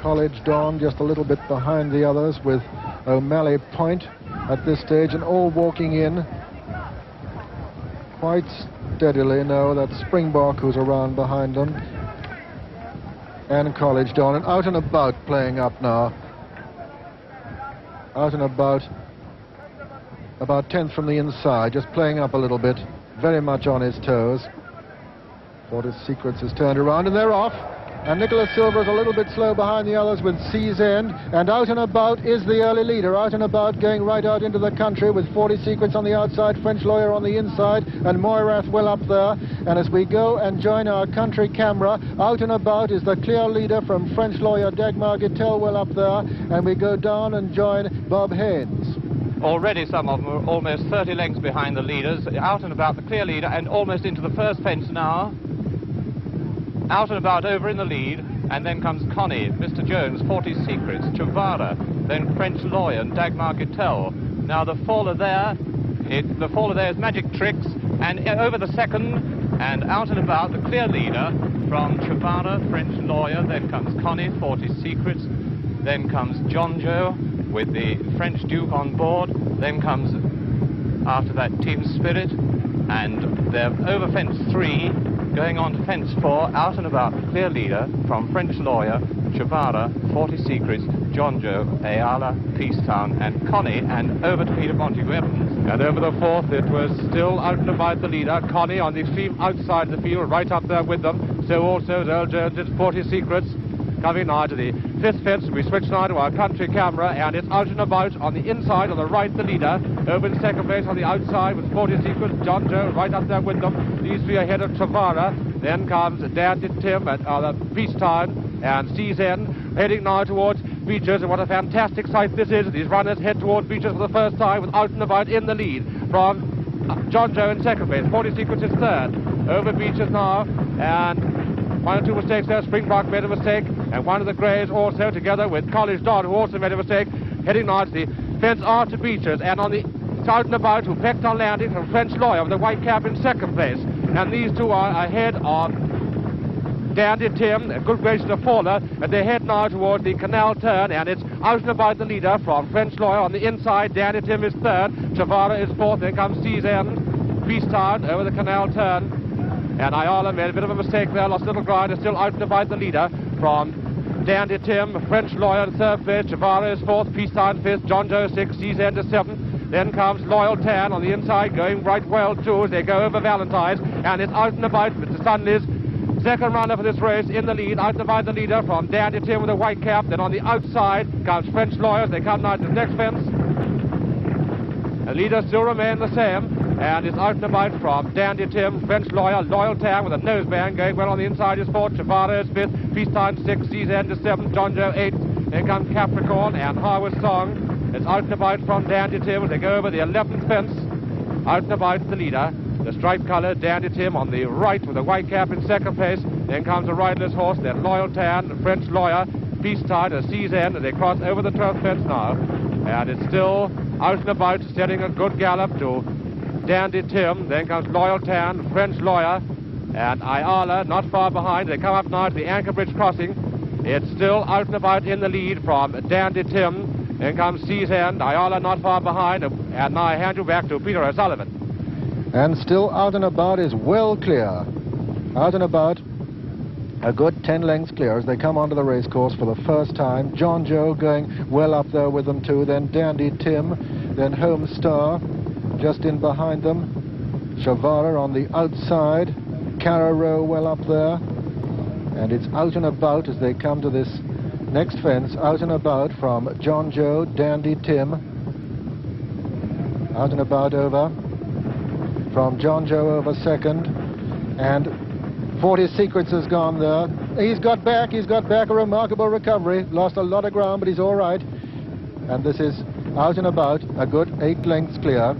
College Dawn just a little bit behind the others, with O'Malley Point at this stage, and all walking in quite steadily. No, that's Springbok who's around behind them, and College Dawn, and Out and About playing up now. Out and About 10th from the inside, just playing up a little bit, very much on his toes. Fortis Secrets has turned around and they're off, and Nicholas Silver is a little bit slow behind the others with Sea's End, and Out and About is the early leader. Out and About going right out into the country with 40 Secrets on the outside, French Lawyer on the inside, and Moirath well up there. And as we go and join our country camera, Out and About is the clear leader from French Lawyer Dagmar Gittel well up there, and we go down and join Bob Haynes. Already some of them are almost 30 lengths behind the leaders. Out and About the clear leader and almost into the first fence now. Out and About over in the lead, and then comes Connie, Mr. Jones, 40 Secrets, Chavara, then French Lawyer and Dagmar Gittel. Now the faller there is Magic Tricks, and over the second, and Out and About the clear leader from Chavara, French Lawyer, then comes Connie, 40 Secrets, then comes John Joe with the French Duke on board, then comes after that Team Spirit, and they're over fence 3, going on to fence 4, Out and About the clear leader from French Lawyer, Chavara, 40 Secrets, John Joe, Ayala, Peacetown, and Connie, and over to Peter Montague Evans. And over the 4th, it was still Out and About the leader, Connie on the extreme outside the field, right up there with them. So also is Earl Jones' 40 Secrets. Coming now to the 5th fence, we switch now to our country camera, and it's Out and About on the inside, on the right, the leader. Over in second place on the outside with 40 Secrets, John Joe right up there with them. These three ahead of Chavara. Then comes Dandy Tim at Peacetown and Sea's End, heading now towards Beaches, and what a fantastic sight this is. These runners head towards Beaches for the first time with Out and About in the lead from John Joe in second place. 40 Secrets is third. Over Beaches now, and one or two mistakes there. Springbok made a mistake, and one of the Greys also, together with College Dawn, who also made a mistake, heading now to the fence after Beaches, and on the Out and About, who pecked on landing from French Lawyer with the white cap in second place. And these two are ahead of Dandy Tim, a good grace to faller, and they head now towards the canal turn, and it's Out and About the leader from French Lawyer on the inside. Dandy Tim is third, Chavara is fourth, then comes Sea's End, Peacetown over the canal turn. And Ayala made a bit of a mistake there, lost a little ground, is still Out and About the leader from Dandy Tim, French Lawyer in third place, Chavara is fourth, Peacetown fifth, John Joe sixth, Sea's End is seventh. Then comes Loyal Tan on the inside, going right well too as they go over Valentine's, and it's Out and About, Mr. Sunley's second runner for this race in the lead. Out and About the leader from Dandy Tim with a white cap. Then on the outside comes French Lawyer as they come now to the next fence. The leaders still remain the same, and it's Out and About from Dandy Tim, French Lawyer, Loyal Tan with a noseband going well on the inside is fourth, Chavara is fifth, Peacetown sixth, Sea's End is seventh, John Joe eighth. Then comes Capricorn and Harvest Song. It's Out and About from Dandy Tim as they go over the 11th fence. Out and About the leader, the striped colour Dandy Tim on the right with a white cap in second place. Then comes a riderless horse, then Loyal Tan, the French Lawyer, Peacetown at Sea's End, and they cross over the 12th fence now. And it's still Out and About, setting a good gallop to Dandy Tim. Then comes Loyal Tan, French Lawyer, and Ayala not far behind. They come up now to the Anchor Bridge crossing. It's still Out and About in the lead from Dandy Tim. Then comes Sea's End, Ayala not far behind, and now I hand you back to Peter O'Sullivan. And still Out and About is well clear. Out and About, a good 10 lengths clear as they come onto the race course for the first time. John Joe going well up there with them too, then Dandy Tim, then Home Star just in behind them. Chavara on the outside, Carrow well up there, and it's Out and About as they come to this next fence. Out and About from John Joe, Dandy Tim. Out and About over from John Joe over second, and 40 Secrets has gone there. He's got back, a remarkable recovery. Lost a lot of ground, but he's all right. And this is Out and About, a good 8 lengths clear.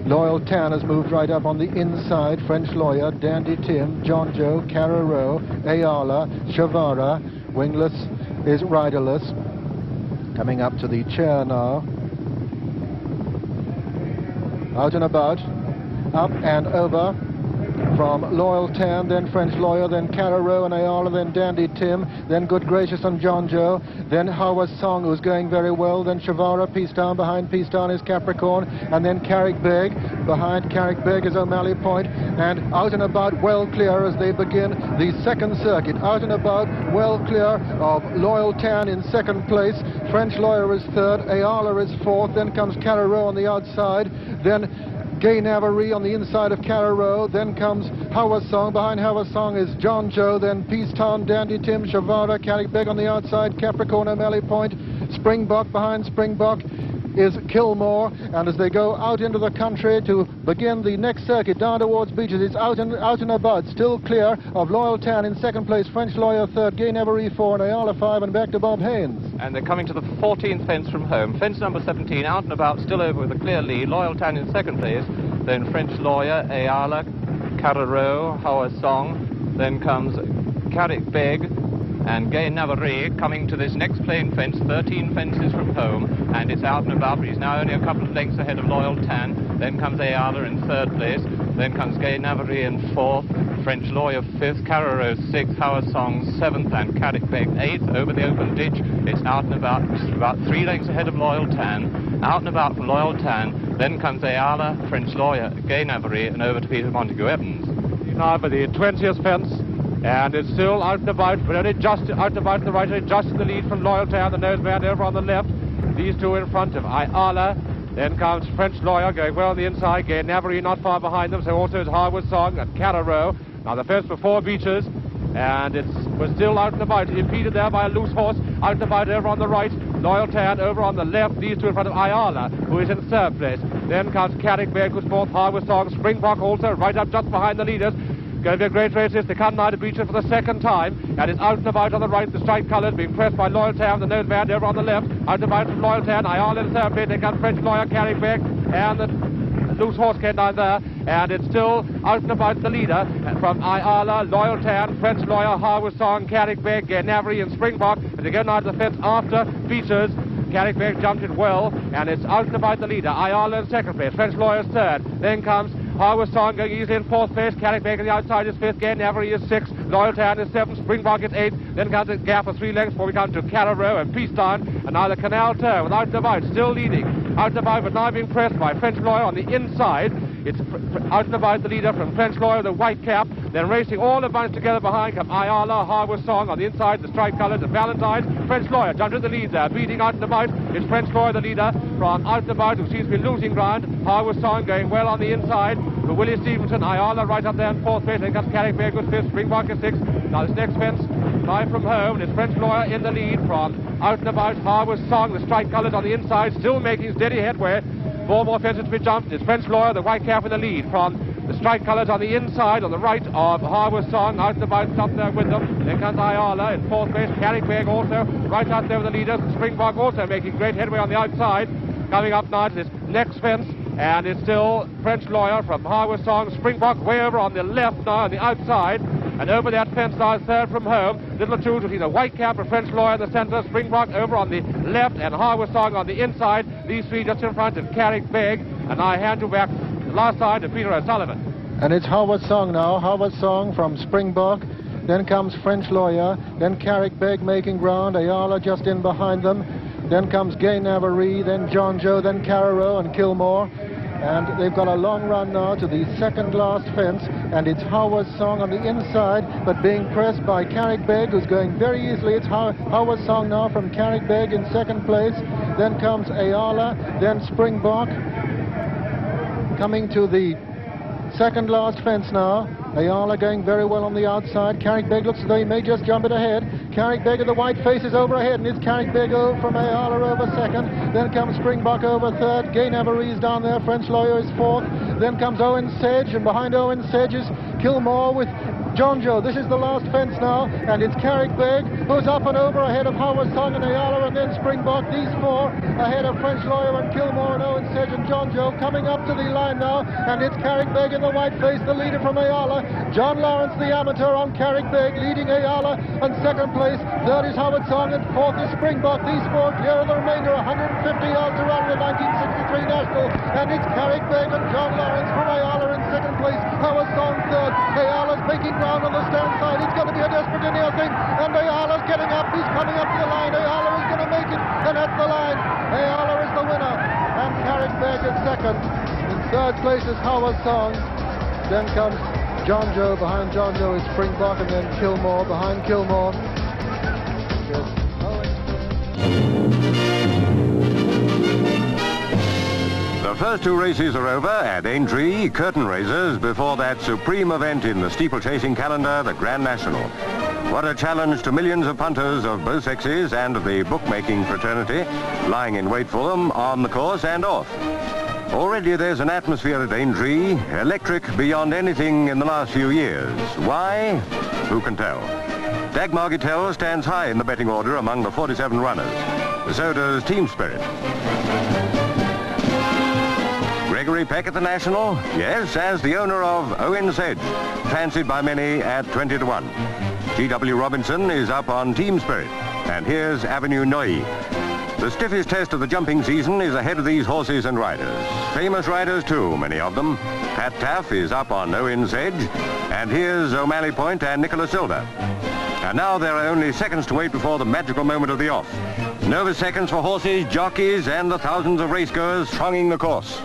Loyal Tan has moved right up on the inside. French Lawyer, Dandy Tim, John Joe, Carrow, Ayala, Chavara. Wingless is riderless. Coming up to the chair now. Out and About, up and over. from Loyal Tan, then French Lawyer, then Carrero and Ayala, then Dandy Tim, then Good Gracious and John Joe, then Howard Song, who's going very well, then Shavara, Peace Down, behind Peace Down is Capricorn, and then Carrick Beg, behind Carrick Beg is O'Malley Point, and out and about well clear as they begin the second circuit. Out and about well clear of Loyal Tan in second place, French Lawyer is third, Ayala is fourth, then comes Carrero on the outside, then Gay Navarre on the inside of Carrero, then comes Howard Song. Behind Howard Song is John Joe, then Peace Town, Dandy Tim, Shavara, Carrick Beg on the outside, Capricorn, O'Malley Point, Springbok. Behind Springbok is Kilmore, and as they go out into the country to begin the next circuit down towards Beaches, it's out and about, still clear of Loyal Tan in second place, French Lawyer third, Gay Navarre 4 and Ayala 5, and back to Bob Haynes. And they're coming to the 14th fence from home. Fence number 17 out and about, still over with a clear lead. Loyal Tan in second place, then French Lawyer, Ayala, Carrero, Howard Song, then comes Carrick Beg and Gay Navarre coming to this next plain fence, 13 fences from home, and it's out and about, but he's now only a couple of lengths ahead of Loyal Tan. Then comes Ayala in third place, then comes Gay Navarre in fourth, French Lawyer fifth, Carrero sixth, Howard Song seventh, and Carrick Beg eighth. Over the open ditch, it's out and about 3 lengths ahead of Loyal Tan. Out and about from Loyal Tan, then comes Ayala, French Lawyer, Gay Navarre, and over to Peter Montague Evans. Now for the 20th fence. And it's still out and about, but only just out and about to the right, only just in the lead from Loyal Tan, the noseband over on the left. These two in front of Ayala. Then comes French Lawyer going well on the inside. Gay Navarre not far behind them, so also is Howard Song and Carrero. Now the fence before Beaches, and it was still out and about, impeded there by a loose horse. Out and about over on the right, Loyal Tan over on the left. These two in front of Ayala, who is in third place. Then comes Carrick Beg, who's fourth, Howard Song, Springbok also right up just behind the leaders. Going to be a great race. They come now to Beaches for the second time, and it's out and about on the right. The striped colours being pressed by Loyal Tan, the noseband over on the left. Out and about from Loyal Tan, Ayala in third place. They come French Lawyer, Carrick Beg, and the loose horse came down there, and it's still out and about the leader from Ayala, Loyal Tan, French Lawyer, Howard Song, Carrick Beg, Gay Navarre, and Springbok. And they go now to the fence after Beaches. Carrick Beg jumped it well, and it's out and about the leader. Ayala in second place, French Lawyer's third. Then comes Howard Song going easily in fourth place. Carrick Beg on the outside is fifth. Gay Navarre is sixth. Loyal Tan is seventh. Springbok is eighth. Then comes a gap of 3 lengths before we come to Carrero and Peace Down. And now the Canal Turn with out and about, still leading. Out and about, but now being pressed by French Lawyer on the inside. It's out and about the leader from French Lawyer, the white cap. Then racing all the bunch together behind come Ayala, Howard Song on the inside, the striped colours, and Valentine. French Lawyer jumped to the lead there, beating out and about. It's French Lawyer, the leader, from out and about, who seems to be losing ground. Howard Song going well on the inside. For Willie Stevenson, Ayala right up there in fourth place. Then comes Carrick Beg with fifth, Springbok is sixth. Now this next fence, live from home, and it's French Lawyer in the lead from out and about. Howard Song, the striped colours on the inside, still making steady headway. 4 more fences to be jumped. It's French Lawyer, the white cap in the lead from the striped colours on the inside, on the right of Howard Song, out and about, up there with them. Then comes Ayala in fourth place. Carrick Beg also right out there with the leaders. Springbok also making great headway on the outside. Coming up now to this next fence, and it's still French Lawyer from Howard Song. Springbok way over on the left now on the outside. And over that fence now, third from home. Little two between the white cap and French Lawyer in the centre. Springbok over on the left and Howard Song on the inside. These three just in front of Carrick Beg. And I hand you back the last side to Peter O'Sullivan. And it's Howard Song now. Howard Song from Springbok. Then comes French Lawyer. Then Carrick Beg making ground. Ayala just in behind them. Then comes Gay Navarre. Then John Joe. Then Carrero and Kilmore. And they've got a long run now to the second last fence, and it's Howard Song on the inside, but being pressed by Carrick Beg, who's going very easily. It's Howard Song now from Carrick Beg in second place. Then comes Ayala, then Springbok. Coming to the second last fence now. Ayala going very well on the outside. Carrick Beg looks as though he may just jump it ahead. Carrick Beg of the white face is over ahead, and it's Carrick Beg from Ayala over second. Then comes Springbok over third. Gay Navarre is down there. French Lawyer is fourth. Then comes Owen Sedge, and behind Owen Sedge is Kilmore with John Joe. This is the last fence now, and it's Carrickbeg who's up and over ahead of Howard Song and Ayala, and then Springbok. These four ahead of French Lawyer and Kilmore and Owen Sedge and John Joe coming up to the line now, and it's Carrickbeg in the white face, the leader from Ayala. John Lawrence, the amateur, on Carrickbeg, leading Ayala, and second place. Third is Howard Song, and fourth is Springbok. These four clear of the remainder, 150 yards to run with 1963 National, and it's Carrickbeg and John Lawrence from Ayala in second place. Howard Song third. Ayala's making ground on the stand side. It's going to be a desperate in here thing, and Ayala's getting up. He's coming up to the line. Ayala is going to make it, and at the line, Ayala is the winner, and Carrickbeg is second. In third place is Howard Song. Then comes John Joe. Behind John Joe is Springbok, and then Kilmore. Behind Kilmore is The first two races are over at Aintree, curtain raisers before that supreme event in the steeplechasing calendar, the Grand National. What a challenge to millions of punters of both sexes and of the bookmaking fraternity, lying in wait for them on the course and off. Already there's an atmosphere at Aintree, electric beyond anything in the last few years. Why? Who can tell? Dagmar Gittell stands high in the betting order among the 47 runners. So does Team Spirit. Gregory Peck at the National? Yes, as the owner of Owen Sedge, fancied by many at 20 to 1. G.W. Robinson is up on Team Spirit. And here's Avenue Noy. The stiffest test of the jumping season is ahead of these horses and riders. Famous riders too, many of them. Pat Taff is up on Owen Sedge. And here's O'Malley Point and Nicola Silver. And now there are only seconds to wait before the magical moment of the off. Nervous seconds for horses, jockeys, and the thousands of racegoers thronging the course.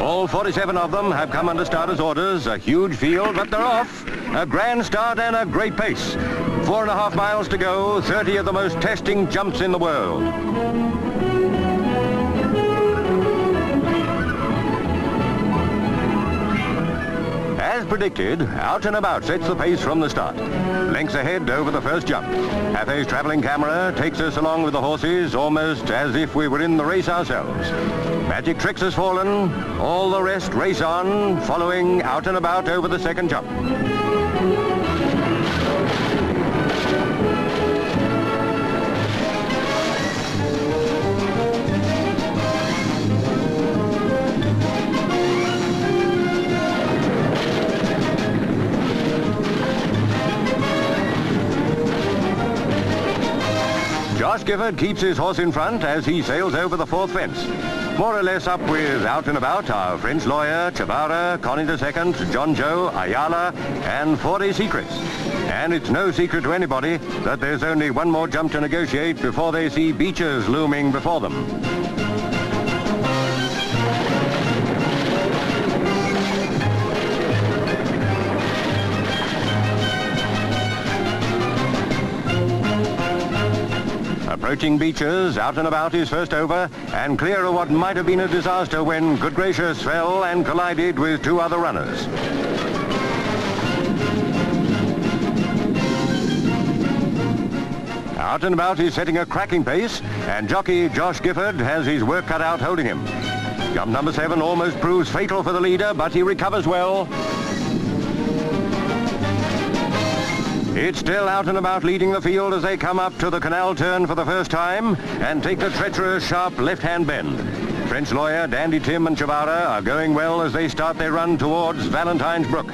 All 47 of them have come under starters' orders. A huge field, but they're off. A grand start and a great pace. 4.5 miles to go, 30 of the most testing jumps in the world. As predicted, Out and About sets the pace from the start. Lengths ahead over the first jump. Hathaway's traveling camera takes us along with the horses almost as if we were in the race ourselves. Magic Tricks has fallen. All the rest race on, following Out and About over the second jump. Josh Gifford keeps his horse in front as he sails over the fourth fence. More or less up with Out and About are French Lawyer, Chavara, Connie II, John Joe, Ayala, and 40 Secrets. And it's no secret to anybody that there's only one more jump to negotiate before they see Beechers looming before them. Approaching Beechers, Out and About is first over, and clear of what might have been a disaster when Good Gracious fell and collided with two other runners. Out and About is setting a cracking pace, and jockey Josh Gifford has his work cut out holding him. Jump number 7 almost proves fatal for the leader, but he recovers well. It's still Out and About leading the field as they come up to the canal turn for the first time and take the treacherous, sharp left-hand bend. French Lawyer, Dandy Tim and Chavara are going well as they start their run towards Valentine's Brook.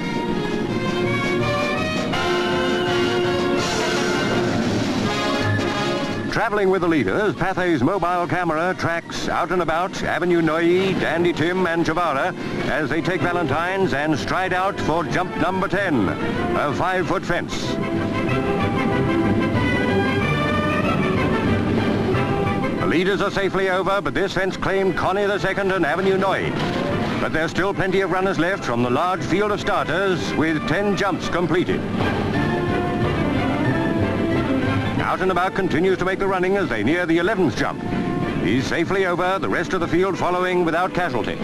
Traveling with the leaders, Pathé's mobile camera tracks Out and About, Avenue Noy, Dandy Tim and Chavara as they take Valentine's and stride out for jump number 10, a 5-foot fence. The leaders are safely over, but this fence claimed Connie II and Avenue Noy. But there's still plenty of runners left from the large field of starters with 10 jumps completed. Out and About continues to make the running as they near the 11th jump. He's safely over, the rest of the field following without casualty.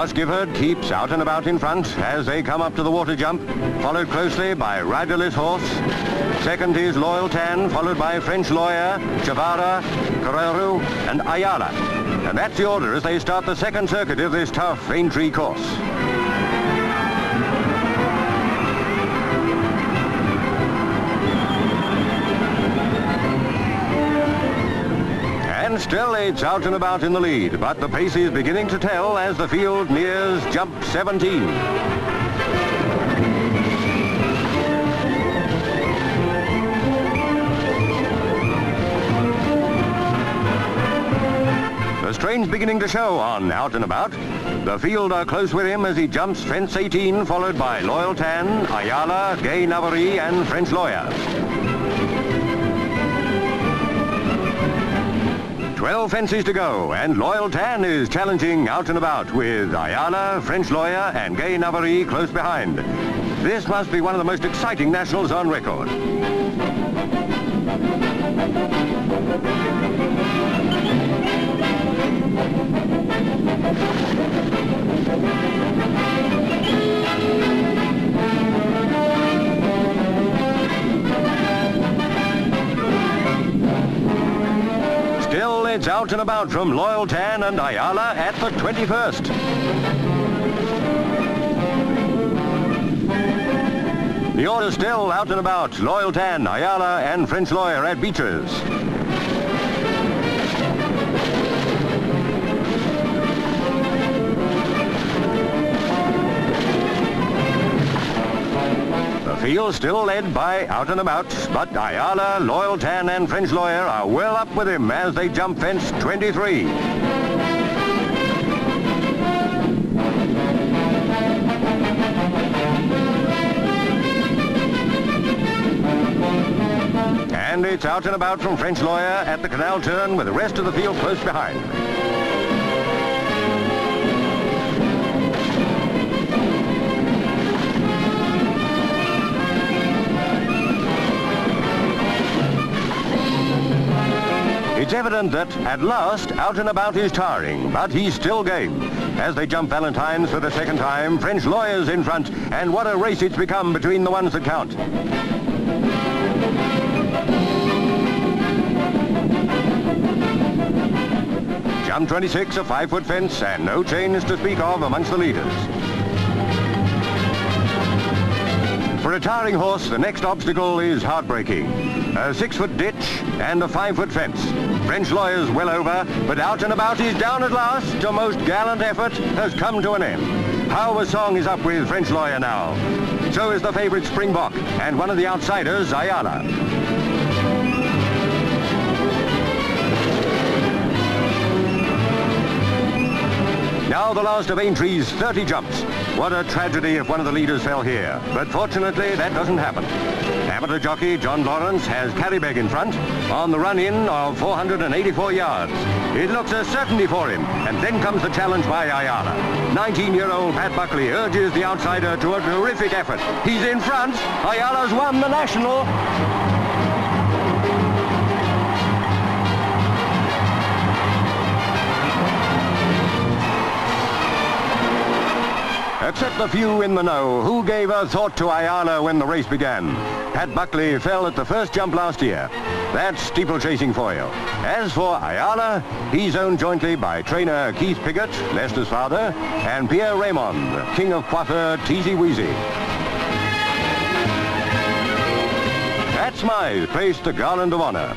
Josh Gifford keeps Out and About in front as they come up to the water jump, followed closely by Riderless Horse. Second is Loyal Tan, followed by French Lawyer, Chavara, Carreru, and Ayala. And that's the order as they start the second circuit of this tough Aintree course. And still it's Out and About in the lead, but the pace is beginning to tell as the field nears jump 17. The strain's beginning to show on Out and About. The field are close with him as he jumps fence 18, followed by Loyal Tan, Ayala, Gay Navarre, and French Lawyer. 12 fences to go, and Loyal Tan is challenging Out and About with Ayala, French Lawyer, and Gay Navarre close behind. This must be one of the most exciting nationals on record. Still, it's Out and About from Loyal Tan and Ayala at the 21st. The order still Out and About, Loyal Tan, Ayala, and French Lawyer at Beechers. The field still led by Out and About, but Ayala, Loyal Tan, and French Lawyer are well up with him as they jump fence 23. And it's Out and About from French Lawyer at the canal turn with the rest of the field close behind. It's evident that, at last, Out and About is tiring, but he's still game. As they jump Valentine's for the second time, French Lawyer's in front, and what a race it's become between the ones that count. Jump 26, a 5-foot fence, and no chains to speak of amongst the leaders. For a tiring horse, the next obstacle is heartbreaking. A 6-foot ditch and a 5-foot fence. French Lawyer's well over, but Out and About is down at last. A most gallant effort has come to an end. How a song is up with French Lawyer now. So is the favourite Springbok, and one of the outsiders, Ayala. Now the last of Aintree's 30 jumps. What a tragedy if one of the leaders fell here. But fortunately, that doesn't happen. Amateur jockey John Lawrence has Carrybeg in front on the run-in of 484 yards. It looks a certainty for him, and then comes the challenge by Ayala. 19-year-old Pat Buckley urges the outsider to a terrific effort. He's in front. Ayala's won the National. Except the few in the know who gave a thought to Ayala when the race began. Pat Buckley fell at the first jump last year. That's steeplechasing for you. As for Ayala, he's owned jointly by trainer Keith Piggott, Lester's father, and Pierre Raymond, king of coiffeur Teasy Weezy. Pat Smythe placed the garland of honor.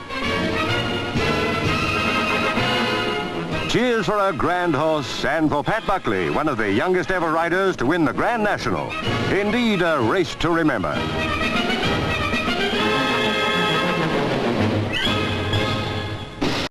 Cheers for a grand horse and for Pat Buckley, one of the youngest ever riders to win the Grand National. Indeed, a race to remember.